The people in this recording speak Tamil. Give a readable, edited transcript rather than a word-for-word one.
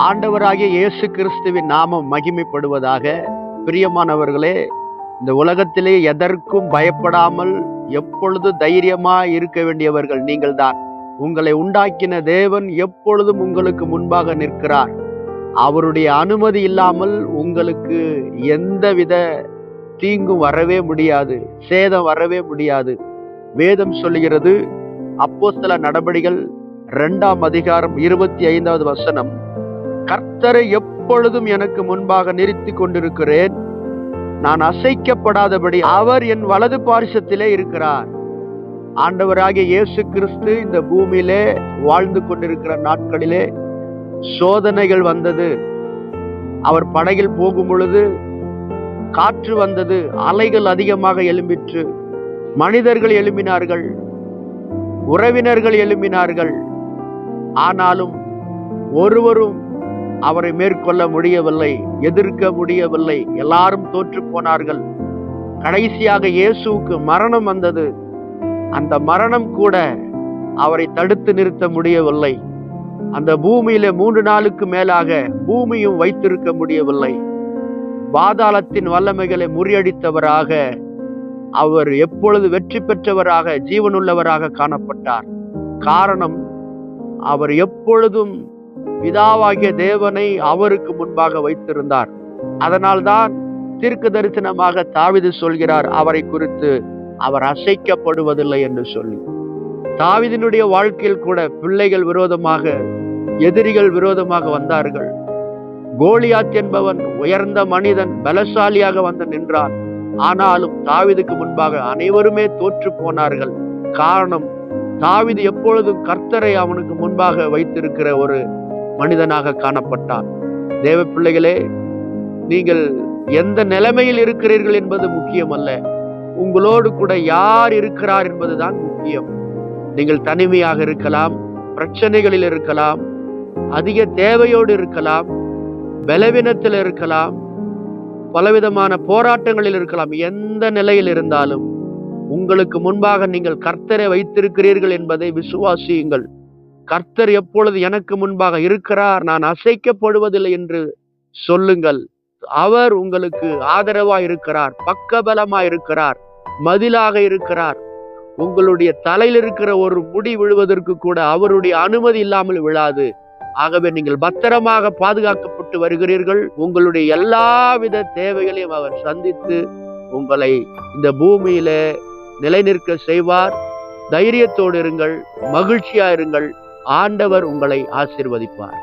ஆண்டவராகிய இயேசு கிறிஸ்துவின் நாமம் மகிமைப்படுவதாக. பிரியமானவர்களே, இந்த உலகத்திலே எதற்கும் பயப்படாமல் எப்பொழுது தைரியமா இருக்க வேண்டியவர்கள் நீங்கள்தான். உங்களை உண்டாக்கின தேவன் எப்பொழுதும் உங்களுக்கு முன்பாக நிற்கிறார். அவருடைய அனுமதி இல்லாமல் உங்களுக்கு எந்தவித தீங்கும் வரவே முடியாது, சேதம் வரவே முடியாது. வேதம் சொல்லுகிறது, அப்போஸ்தல நடபடிகள் 2ஆம் அதிகாரம் 25வது வசனம், கர்த்தரை எப்பொழுதும் எனக்கு முன்பாக நிறுத்தி கொண்டிருக்கிறேன், நான் அசைக்கப்படாதபடி அவர் என் வலது பாரிசத்திலே இருக்கிறார். ஆண்டவராகிய இயேசு கிறிஸ்து இந்த பூமியிலே வாழ்ந்து கொண்டிருக்கிற நாட்களிலே சோதனைகள் வந்தது. அவர் படகில் போகும் பொழுது காற்று வந்தது, அலைகள் அதிகமாக எழும்பிற்று, மனிதர்கள் எழும்பினார்கள், உறவினர்கள் எழும்பினார்கள். ஆனாலும் ஒருவரும் அவரை மேற்கொள்ள முடியவில்லை, எதிர்க்க முடியவில்லை. எல்லாரும் தோற்று போனார்கள். கடைசியாக இயேசுவுக்கு மரணம் வந்தது. அந்த மரணம் கூட அவரை தடுத்து நிறுத்த முடியவில்லை. அந்த பூமியில 3 நாளுக்கு மேலாக பூமியும் வைத்திருக்க முடியவில்லை. பாதாளத்தின் வல்லமைகளை முறியடித்தவராக அவர் எப்பொழுது வெற்றி பெற்றவராக, ஜீவனுள்ளவராக காணப்பட்டார். காரணம், அவர் எப்பொழுதும் பிதாவாகிய தேவனை அவருக்கு முன்பாக வைத்திருந்தார். அதனால்தான் தீர்க்க தரிசனமாக தாவீது சொல்கிறார் அவரை குறித்து, அவர் அசைக்கப்படுவதில்லை என்று சொல்லி. தாவீதினுடைய வாழ்க்கையில் கூட பிள்ளைகள் விரோதமாக, எதிரிகள் விரோதமாக வந்தார்கள். கோலியாத் என்பவன் உயர்ந்த மனிதன், பலசாலியாக வந்து நின்றான். ஆனாலும் தாவீதுக்கு முன்பாக அனைவருமே தோற்று போனார்கள். காரணம், தாவீது எப்பொழுதும் கர்த்தரை அவனுக்கு முன்பாக வைத்திருக்கிற ஒரு மனிதனாக காணப்பட்டான். தேவ பிள்ளைகளே, நீங்கள் எந்த நிலைமையில் இருக்கிறீர்கள் என்பது முக்கியம் அல்ல, உங்களோடு கூட யார் இருக்கிறார் என்பதுதான் முக்கியம். நீங்கள் தனிமையாக இருக்கலாம், பிரச்சனைகளில் இருக்கலாம், அதிக தேவையோடு இருக்கலாம், பலவீனத்தில் இருக்கலாம், பலவிதமான போராட்டங்களில் இருக்கலாம். எந்த நிலையில் இருந்தாலும் உங்களுக்கு முன்பாக நீங்கள் கர்த்தரை வைத்திருக்கிறீர்கள் என்பதை விசுவாசியுங்கள். கர்த்தர் எப்பொழுது எனக்கு முன்பாக இருக்கிறார், நான் அசைக்கப்படுவதில்லை என்று சொல்லுங்கள். அவர் உங்களுக்கு ஆதரவா இருக்கிறார், பக்கபலமா இருக்கிறார், மதிலாக இருக்கிறார். உங்களுடைய தலையில் இருக்கிற ஒரு முடி விழுவதற்கு கூட அவருடைய அனுமதி இல்லாமல் விழாது. ஆகவே நீங்கள் பத்திரமாக பாதுகாக்கப்பட்டு வருகிறீர்கள். உங்களுடைய எல்லாவித தேவைகளையும் அவர் சந்தித்து உங்களை இந்த பூமியில நிலைநிற்க செய்வார். தைரியத்தோடு இருங்கள், மகிழ்ச்சியா இருங்கள். ஆண்டவர் உங்களை ஆசீர்வதிப்பார்.